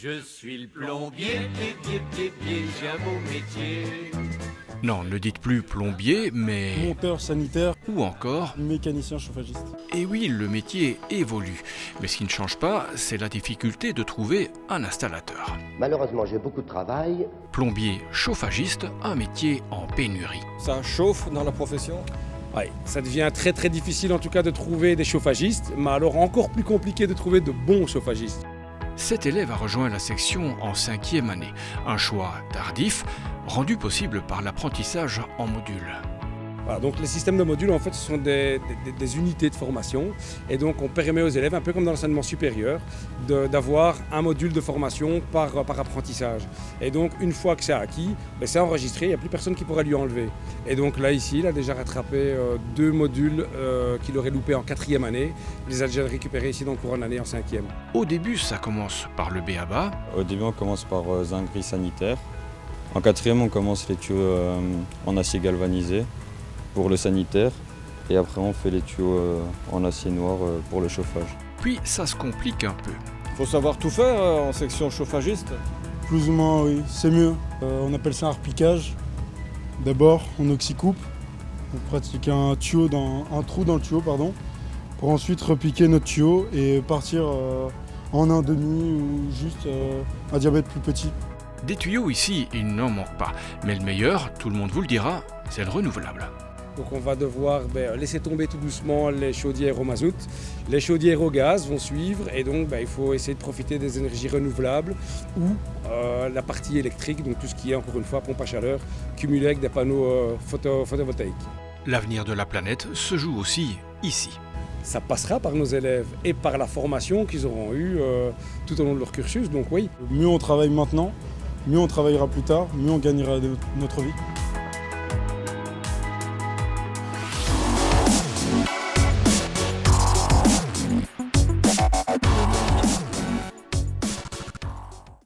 Je suis le plombier, j'ai un beau métier. Non, ne dites plus plombier, mais... Monteur sanitaire, Ou encore... mécanicien chauffagiste. Et oui, le métier évolue. Mais ce qui ne change pas, c'est la difficulté de trouver un installateur. Malheureusement, j'ai beaucoup de travail. Plombier chauffagiste, un métier en pénurie. Ça chauffe dans la profession. Oui, ça devient très très difficile en tout cas de trouver des chauffagistes, mais alors encore plus compliqué de trouver de bons chauffagistes. Cet élève a rejoint la section en 5e année. Un choix tardif, rendu possible par l'apprentissage en module. Voilà, donc les systèmes de modules en fait ce sont des unités de formation et donc on permet aux élèves, un peu comme dans l'enseignement supérieur, d'avoir un module de formation par apprentissage. Et donc une fois que c'est acquis, c'est enregistré, il n'y a plus personne qui pourra lui enlever. Et donc là ici, il a déjà rattrapé 2 modules qu'il aurait loupé en 4e année. Il les a déjà récupérés ici dans le courant de l'année en 5e. Au début, ça commence par le b.a.-ba. Au début, on commence par zinguerie sanitaire. En 4e, on commence les tuyaux en acier galvanisé pour le sanitaire. Et après, on fait les tuyaux en acier noir pour le chauffage. Puis ça se complique un peu. Faut savoir tout faire en section chauffagiste. Plus ou moins, oui, c'est mieux. On appelle ça un repiquage. D'abord, on oxycoupe. On pratique un trou dans le tuyau, pour ensuite repiquer notre tuyau et partir en un demi ou juste un diamètre plus petit. Des tuyaux ici, il n'en manque pas. Mais le meilleur, tout le monde vous le dira, c'est le renouvelable. Donc on va devoir laisser tomber tout doucement les chaudières au mazout. Les chaudières au gaz vont suivre et donc il faut essayer de profiter des énergies renouvelables ou la partie électrique, donc tout ce qui est encore une fois pompe à chaleur, cumulé avec des panneaux photovoltaïques. L'avenir de la planète se joue aussi ici. Ça passera par nos élèves et par la formation qu'ils auront eue tout au long de leur cursus, donc oui. Mieux on travaille maintenant, mieux on travaillera plus tard, mieux on gagnera notre vie.